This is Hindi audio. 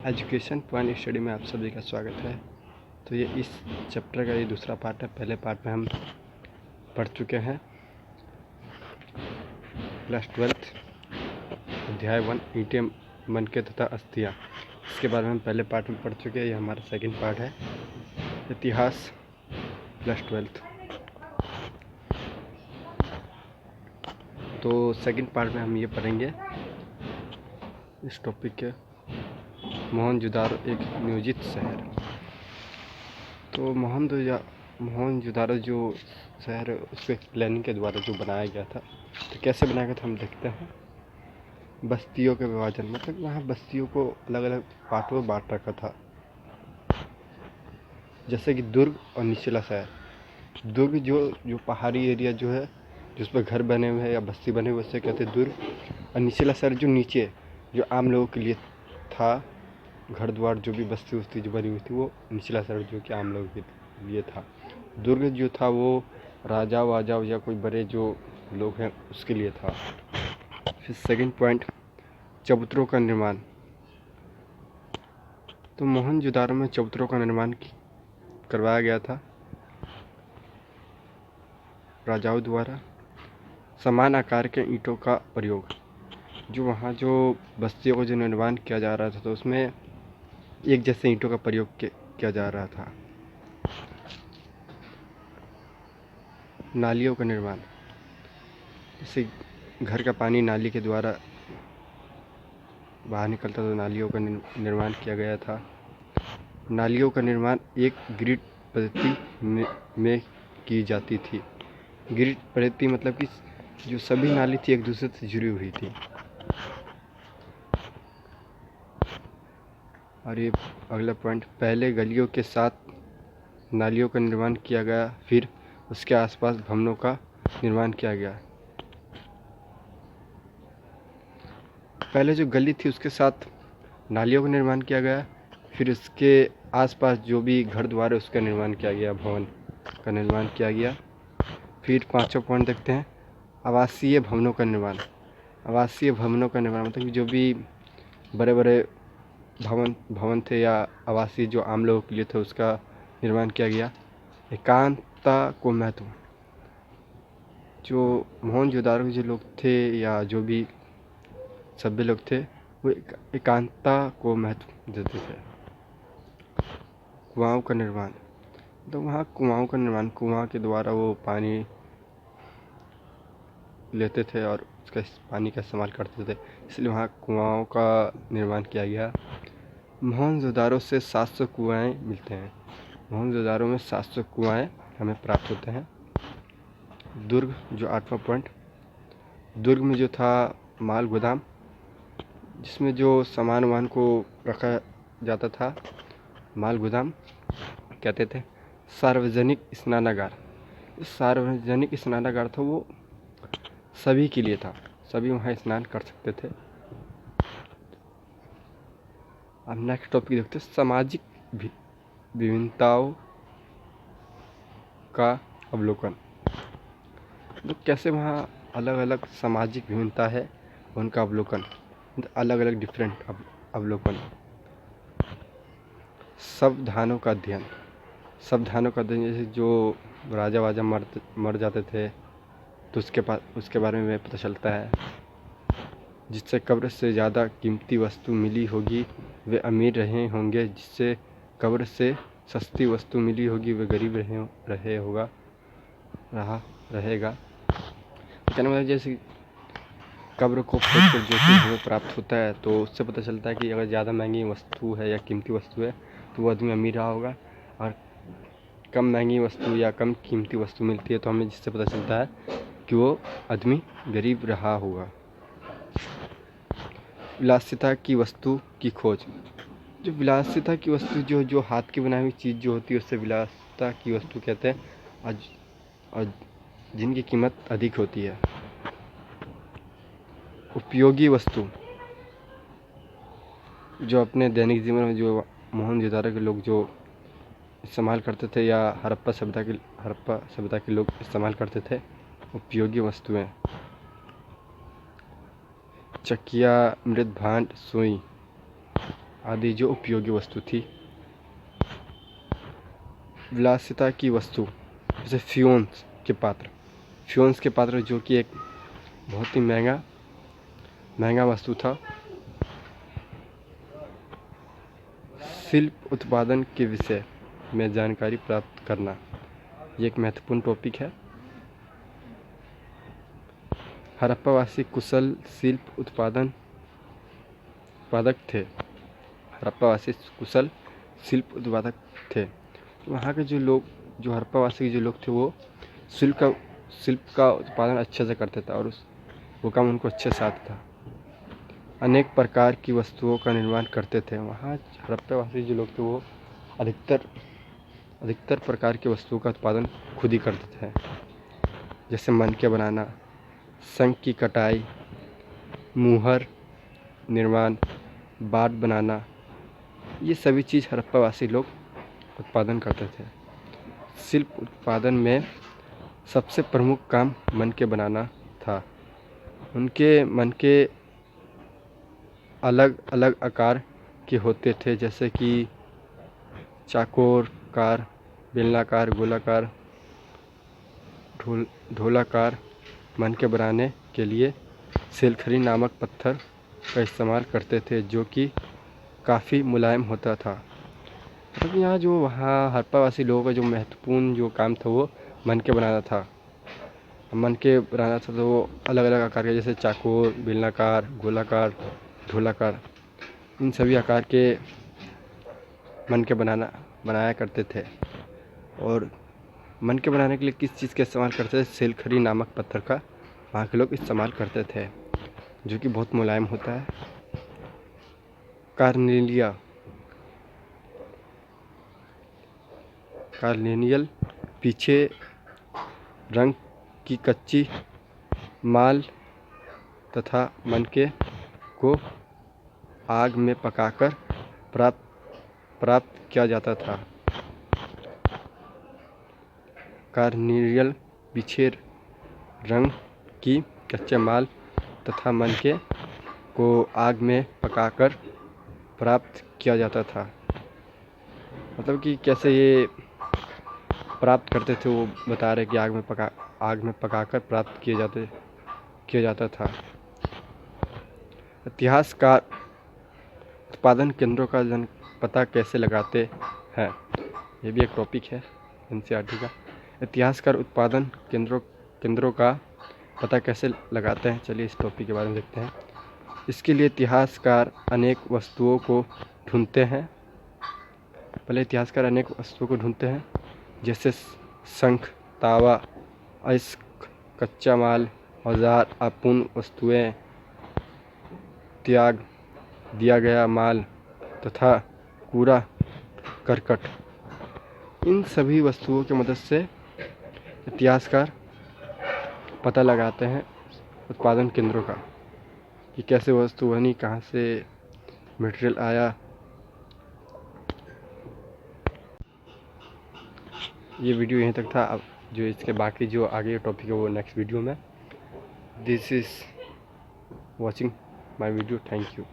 एजुकेशन पॉइंट स्टडी में आप सभी का स्वागत है। तो ये इस चैप्टर का ये दूसरा पार्ट है। पहले पार्ट में हम पढ़ चुके हैं क्लास 12 अध्याय 1 ईंटें मनके तथा अस्थियाँ। इसके बारे में हम पहले पार्ट में पढ़ चुके हैं। ये हमारा सेकंड पार्ट है, इतिहास क्लास 12। तो सेकंड पार्ट में हम ये पढ़ेंगे इस टॉपिक के मोहनजोदारो एक नियोजित शहर। तो मोहनजोदारो जो शहर उसको एक प्लानिंग के द्वारा जो बनाया गया था। तो कैसे बनाया गया था हम देखते हैं। बस्तियों के विभाजन, मतलब वहाँ बस्तियों को अलग अलग पार्टों में बांट रखा था, जैसे कि दुर्ग और निचला शहर। दुर्ग जो पहाड़ी एरिया जो है, जिस पर घर बने हुए हैं या बस्ती बने हुए, उससे कहते हैं दुर्ग। और निचला शहर जो नीचे जो आम लोगों के लिए था, घर द्वार जो भी बस्ती उस्ती जो बनी हुई थी, वो निचला शहर जो कि आम लोगों के लिए था। दुर्ग जो था वो राजा वाजा या कोई बड़े जो लोग हैं उसके लिए था। फिर सेकंड पॉइंट, चबूतरों का निर्माण। तो मोहनजोदारो में चबूतरों का निर्माण करवाया गया था राजाओं द्वारा। समान आकार के ईंटों का प्रयोग, जो वहाँ जो बस्तियों को जो निर्माण किया जा रहा था, तो उसमें एक जैसे ईंटों का प्रयोग किया जा रहा था। नालियों का निर्माण, जैसे घर का पानी नाली के द्वारा बाहर निकलता, तो नालियों का निर्माण किया गया था। नालियों का निर्माण एक ग्रिड पद्धति में की जाती थी। ग्रिड पद्धति मतलब कि जो सभी नाली थी एक दूसरे से जुड़ी हुई थी। और ये अगला पॉइंट, पहले गलियों के साथ नालियों का निर्माण किया गया, फिर उसके आसपास भवनों का निर्माण किया गया। पहले जो गली थी उसके साथ नालियों का निर्माण किया गया, फिर उसके आसपास जो भी घर द्वार है उसका निर्माण किया गया, भवन का निर्माण किया गया। फिर पांचवा पॉइंट देखते हैं, आवासीय भवनों का निर्माण। आवासीय भवनों का निर्माण मतलब कि जो भी बड़े बड़े भवन थे या आवासीय जो आम लोगों के लिए थे, उसका निर्माण किया गया। एकांतता को महत्व, जो मोहनजोदारो के जो लोग थे या जो भी सभ्य लोग थे, वो एकांतता को महत्व देते थे। कुआओं का निर्माण, तो वहाँ कुआओं का निर्माण, कुआं के द्वारा वो पानी लेते थे और उसका पानी का इस्तेमाल करते थे, इसलिए वहाँ कुआओं का निर्माण किया गया। मोहनजोदारो से 700 कुआएँ मिलते हैं। मोहनजोदारो में 700 कुआएँ हमें प्राप्त होते हैं। दुर्ग जो 8वां पॉइंट, दुर्ग में जो था माल गोदाम, जिसमें जो सामान वामान को रखा जाता था, माल गोदाम कहते थे। सार्वजनिक स्नानागार, सार्वजनिक स्नानागार था वो सभी के लिए था, सभी वहाँ स्नान कर सकते थे। अब नेक्स्ट टॉपिक देखते हैं, सामाजिक विभिन्नताओं का अवलोकन। तो कैसे वहाँ अलग अलग सामाजिक विभिन्नता है, उनका अवलोकन, अलग अलग डिफरेंट अवलोकन। संविधानों का अध्ययन, संविधानों का अध्ययन, जैसे जो राजा वाजा मर जाते थे तो उसके बारे में पता चलता है। जिससे कब्र से ज़्यादा कीमती वस्तु मिली होगी वे अमीर रहे होंगे, जिससे कब्र से सस्ती वस्तु मिली होगी वे गरीब रहेगा। कहने मतलब जैसे कब्र को खोद कर जो चीज़ हमें प्राप्त होता है, तो उससे पता चलता है कि अगर ज़्यादा महंगी वस्तु है या कीमती वस्तु है तो वो आदमी अमीर रहा होगा, और कम महंगी वस्तु या कम कीमती वस्तु मिलती है तो हमें जिससे पता चलता है कि वो आदमी गरीब रहा होगा। विलासिता की वस्तु की खोज, जो विलासिता की वस्तु जो हाथ की बनाई हुई चीज़ जो होती है उससे विलासिता की वस्तु कहते हैं, और जिनकी कीमत अधिक होती है। उपयोगी वस्तु, जो अपने दैनिक जीवन में जो मोहनजोदारो के लोग जो इस्तेमाल करते थे या हड़प्पा सभ्यता के लोग इस्तेमाल करते थे, उपयोगी वस्तुएं। चकिया, मृद भांड, सुई, आदि जो उपयोगी वस्तु थी। विलासिता की वस्तु जैसे फ्यून्स के पात्र जो कि एक बहुत ही महंगा वस्तु था। शिल्प उत्पादन के विषय में जानकारी प्राप्त करना ये एक महत्वपूर्ण टॉपिक है। हड़प्पावासी कुशल शिल्प उत्पादक थे। हड़प्पावासी कुशल शिल्प उत्पादक थे। वहाँ के जो हड़प्पावासी के जो लोग थे वो शिल्प का उत्पादन अच्छे से करते थे और वो काम उनको अच्छे से आता था। अनेक प्रकार की वस्तुओं का निर्माण करते थे। वहाँ हड़प्पावासी जो लोग थे वो अधिकतर प्रकार की वस्तुओं का उत्पादन खुद ही करते थे, जैसे मनके बनाना, शंख की कटाई, मुहर निर्माण, बाट बनाना, ये सभी चीज़ हड़प्पावासी लोग उत्पादन करते थे। शिल्प उत्पादन में सबसे प्रमुख काम मनके बनाना था। उनके मनके अलग अलग आकार के होते थे, जैसे कि चौकोर, बेलनाकार, गोलाकार, ढोलाकार। मनके बनाने के लिए सेलखरी नामक पत्थर का इस्तेमाल करते थे, जो कि काफ़ी मुलायम होता था। मतलब यहाँ जो वहाँ हड़प्पावासी लोगों का जो महत्वपूर्ण जो काम था वो मनके बनाना था। तो वो अलग अलग आकार के, जैसे चौकोर, बेलनाकार, गोलाकार, ढोलाकार, इन सभी आकार के मनके बनाया करते थे। और मनके बनाने के लिए किस चीज़ का इस्तेमाल करते थे? सेलखरी नामक पत्थर का वहाँ के लोग इस्तेमाल करते थे, जो कि बहुत मुलायम होता है। कार्नेनियल पीछे रंग की कच्ची माल तथा मनके को आग में पकाकर प्राप्त किया जाता था। कार्नेनियल पीछे रंग की कच्चे माल तथा मनके को आग में पकाकर प्राप्त किया जाता था। मतलब कि कैसे ये प्राप्त करते थे वो बता रहे कि आग में पकाकर प्राप्त किया जाता था। इतिहासकार उत्पादन केंद्रों का पता कैसे लगाते हैं? ये भी एक टॉपिक है एनसीईआरटी का। इतिहासकार उत्पादन केंद्रों का पता कैसे लगाते हैं? चलिए इस टॉपिक के बारे में देखते हैं। इसके लिए इतिहासकार अनेक वस्तुओं को ढूंढते हैं। जैसे शंख, तावा, अयस्क, कच्चा माल, औजार, अपूर्ण वस्तुएं, त्याग दिया गया माल तथा कूड़ा करकट। इन सभी वस्तुओं की मदद से इतिहासकार पता लगाते हैं उत्पादन केंद्रों का, कि कैसे वस्तु बनी, कहाँ से मटेरियल आया। ये वीडियो यहीं तक था। अब जो इसके बाकी जो आगे टॉपिक है वो नेक्स्ट वीडियो में। This is watching my video. Thank you.